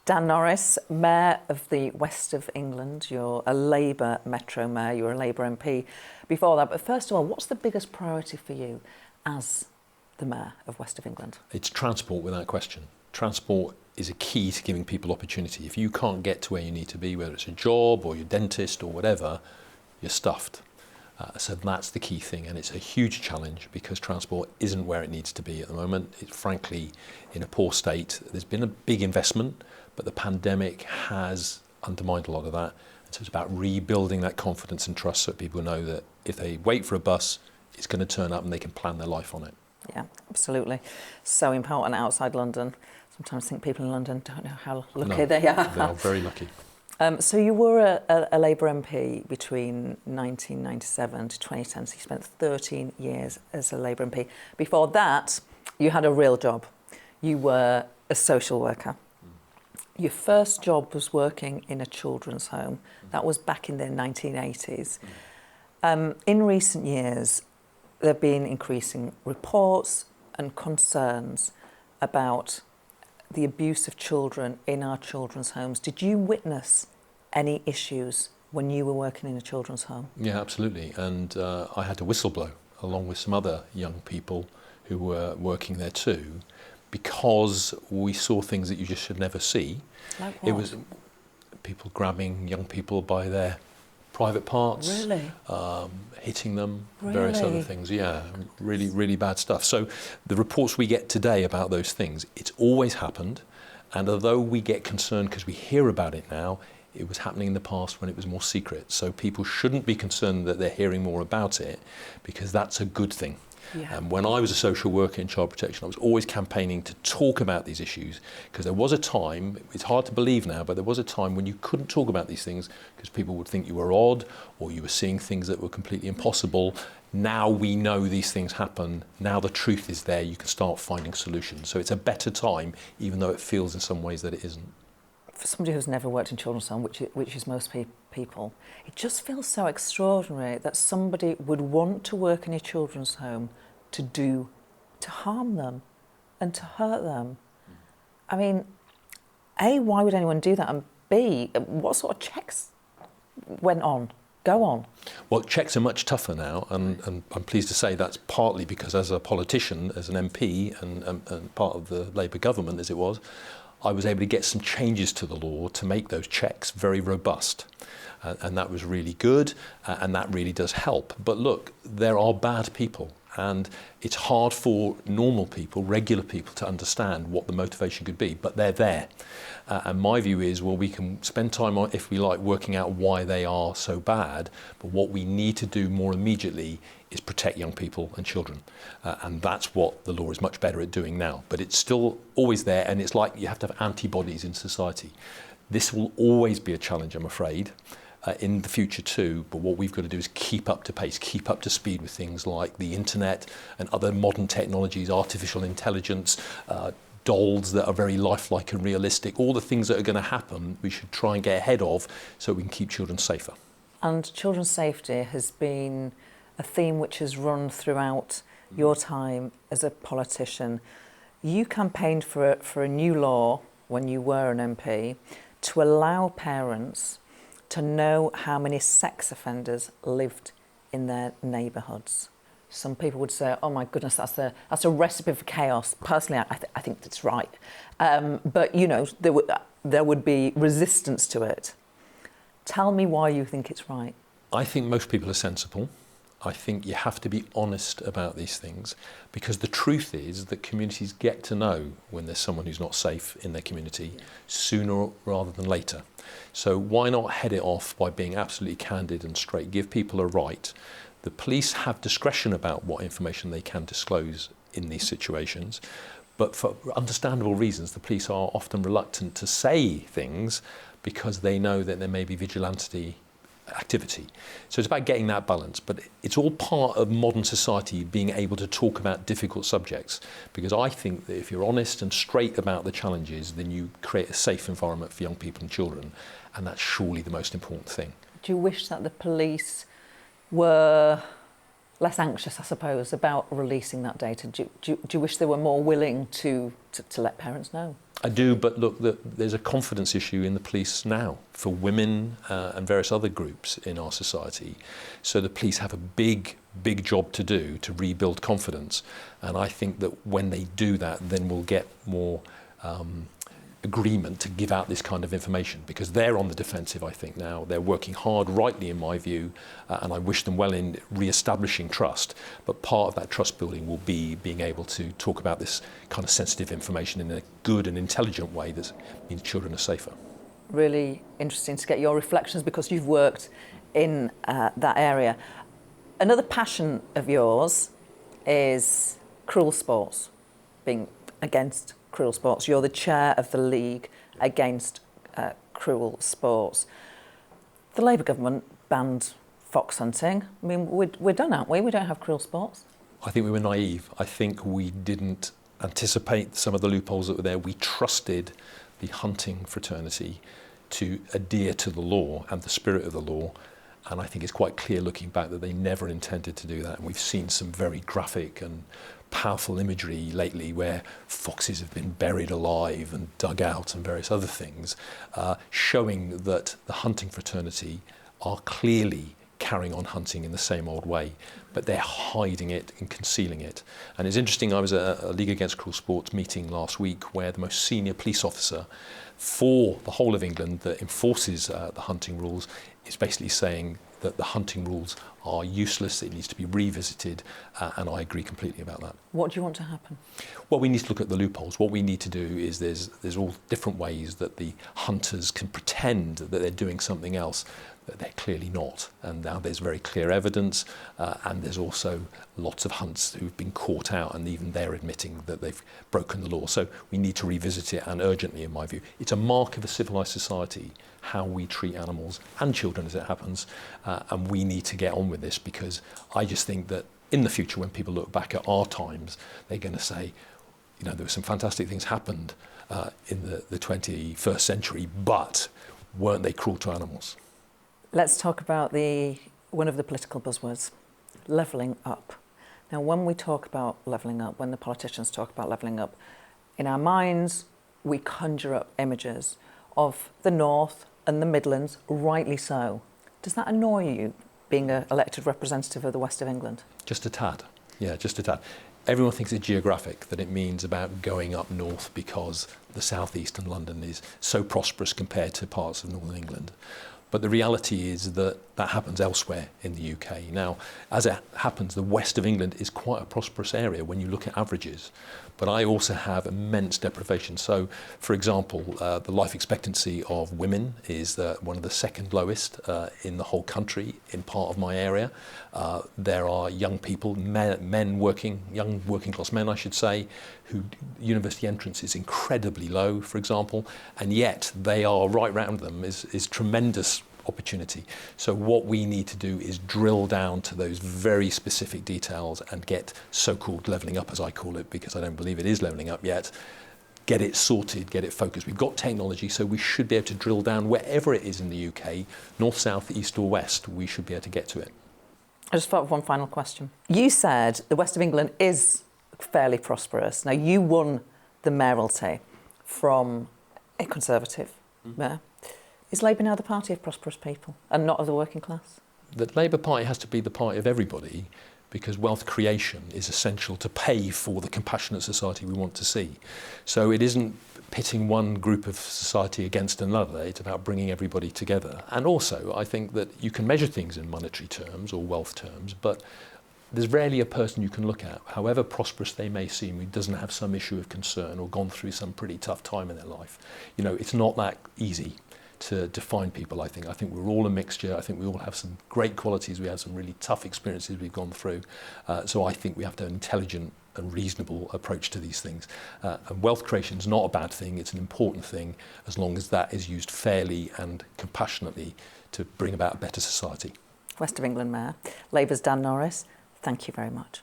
Dan Norris, Mayor of the West of England. You're a Labour Metro Mayor, you're a Labour MP before that. But first of all, what's the biggest priority for you as the Mayor of West of England? It's transport, without question. Transport is a key to giving people opportunity. If you can't get to where you need to be, whether it's a job or your dentist or whatever, you're stuffed. So that's the key thing, and it's a huge challenge because transport isn't where it needs to be at the moment. It's frankly in a poor state. There's been a big investment, but the pandemic has undermined a lot of that. And so it's about rebuilding that confidence and trust so that people know that if they wait for a bus, it's going to turn up and they can plan their life on it. Yeah, absolutely. So important outside London. Sometimes I think people in London don't know how lucky they are. They are very lucky. So you were a Labour MP between 1997 to 2010, so you spent 13 years as a Labour MP. Before that, you had a real job. You were a social worker. Your first job was working in a children's home. That was back in the 1980s. In recent years, there have been increasing reports and concerns about the abuse of children in our children's homes. Did you witness any issues when you were working in a children's home? Yeah, absolutely. And I had to whistleblow along with some other young people who were working there too, because we saw things that you just should never see. Like what? It was people grabbing young people by their private parts, Really? Hitting them, Really? various other things. Yeah, really, really bad stuff. So the reports we get today about those things, it's always happened. And although we get concerned because we hear about it now, it was happening in the past when it was more secret. So people shouldn't be concerned that they're hearing more about it, because that's a good thing. Yeah. And when I was a social worker in child protection, I was always campaigning to talk about these issues, because there was a time, it's hard to believe now, but there was a time when you couldn't talk about these things because people would think you were odd or you were seeing things that were completely impossible. Now we know these things happen. Now the truth is there. You can start finding solutions. So it's a better time, even though it feels in some ways that it isn't. For somebody who's never worked in children's home, which is most people, it just feels so extraordinary that somebody would want to work in a children's home to harm them and to hurt them. I mean, A, why would anyone do that? And B, what sort of checks go on? Well, checks are much tougher now, and I'm pleased to say that's partly because as a politician, as an MP and part of the Labour government as it was, I was able to get some changes to the law to make those checks very robust. And that was really good, and that really does help. But look, there are bad people, and it's hard for normal people, regular people, to understand what the motivation could be, but they're there. And my view is, well, we can spend time on, if we like, working out why they are so bad, but what we need to do more immediately is protect young people and children. And that's what the law is much better at doing now. But it's still always there, and it's like you have to have antibodies in society. This will always be a challenge, I'm afraid, in the future too, but what we've got to do is keep up to pace, keep up to speed with things like the internet and other modern technologies, artificial intelligence, dolls that are very lifelike and realistic. All the things that are going to happen, we should try and get ahead of so we can keep children safer. And children's safety has been a theme which has run throughout your time as a politician. You campaigned for a new law when you were an MP to allow parents to know how many sex offenders lived in their neighbourhoods. Some people would say, oh my goodness, that's a recipe for chaos. Personally, I think that's right. But, you know, there would be resistance to it. Tell me why you think it's right. I think most people are sensible. I think you have to be honest about these things, because the truth is that communities get to know when there's someone who's not safe in their community sooner rather than later. So why not head it off by being absolutely candid and straight, give people a right. The police have discretion about what information they can disclose in these situations, but for understandable reasons, the police are often reluctant to say things because they know that there may be vigilante activity. So it's about getting that balance, but it's all part of modern society being able to talk about difficult subjects, because I think that if you're honest and straight about the challenges, then you create a safe environment for young people and children, and that's surely the most important thing. Do you wish that the police were less anxious, I suppose, about releasing that data? Do you wish they were more willing to let parents know? I do, but look, there's a confidence issue in the police now for women and various other groups in our society. So the police have a big job to do to rebuild confidence. And I think that when they do that, then we'll get more agreement to give out this kind of information, because they're on the defensive, I think, now. They're working hard, rightly in my view, and I wish them well in re-establishing trust. But part of that trust building will be being able to talk about this kind of sensitive information in a good and intelligent way that means children are safer. Really interesting to get your reflections, because you've worked in that area. Another passion of yours is cruel sports, being against cruel sports. You're the chair of the League Against Cruel Sports. The Labour government banned fox hunting. I mean, we're done, aren't we? We don't have cruel sports. I think we were naive. I think we didn't anticipate some of the loopholes that were there. We trusted the hunting fraternity to adhere to the law and the spirit of the law. And I think it's quite clear looking back that they never intended to do that. And we've seen some very graphic and powerful imagery lately where foxes have been buried alive and dug out and various other things, showing that the hunting fraternity are clearly carrying on hunting in the same old way, but they're hiding it and concealing it. And it's interesting, I was at a League Against Cruel Sports meeting last week where the most senior police officer for the whole of England that enforces the hunting rules is basically saying that the hunting rules are useless, it needs to be revisited, and I agree completely about that. What do you want to happen? Well, we need to look at the loopholes. What we need to do is there's all different ways that the hunters can pretend that they're doing something else that they're clearly not. And now there's very clear evidence, and there's also lots of hunts who've been caught out, and even they're admitting that they've broken the law. So we need to revisit it, and urgently, in my view. It's a mark of a civilised society, how we treat animals and children as it happens, and we need to get on with this, because I just think that in the future, when people look back at our times, they're going to say, you know, there were some fantastic things happened in the 21st century, but weren't they cruel to animals? Let's talk about one of the political buzzwords, levelling up. Now, when we talk about levelling up, when the politicians talk about levelling up, in our minds, we conjure up images of the North and the Midlands, rightly so. Does that annoy you, being an elected representative of the West of England? Just a tad. Yeah, just a tad. Everyone thinks it's geographic, that it means about going up north because the southeast and London is so prosperous compared to parts of northern England. But the reality is that that happens elsewhere in the UK. Now, as it happens, the west of England is quite a prosperous area when you look at averages. But I also have immense deprivation. So, for example, the life expectancy of women is one of the second lowest in the whole country in part of my area. There are young people, young working class men, I should say, who university entrance is incredibly low, for example, and yet they are right round them is tremendous opportunity. So what we need to do is drill down to those very specific details and get so-called levelling up, as I call it, because I don't believe it is levelling up yet. Get it sorted, get it focused. We've got technology, so we should be able to drill down wherever it is in the UK, north, south, east or west, we should be able to get to it. I just thought of one final question. You said the West of England is fairly prosperous. Now, you won the mayoralty from a Conservative mayor. Is Labour now the party of prosperous people and not of the working class? The Labour Party has to be the party of everybody, because wealth creation is essential to pay for the compassionate society we want to see. So it isn't pitting one group of society against another, it's about bringing everybody together. And also, I think that you can measure things in monetary terms or wealth terms, but there's rarely a person you can look at, however prosperous they may seem, who doesn't have some issue of concern or gone through some pretty tough time in their life. You know, it's not that easy to define people, I think. I think we're all a mixture. I think we all have some great qualities. We have some really tough experiences we've gone through. So I think we have to have an intelligent and reasonable approach to these things. And wealth creation is not a bad thing. It's an important thing, as long as that is used fairly and compassionately to bring about a better society. West of England Mayor, Labour's Dan Norris, thank you very much.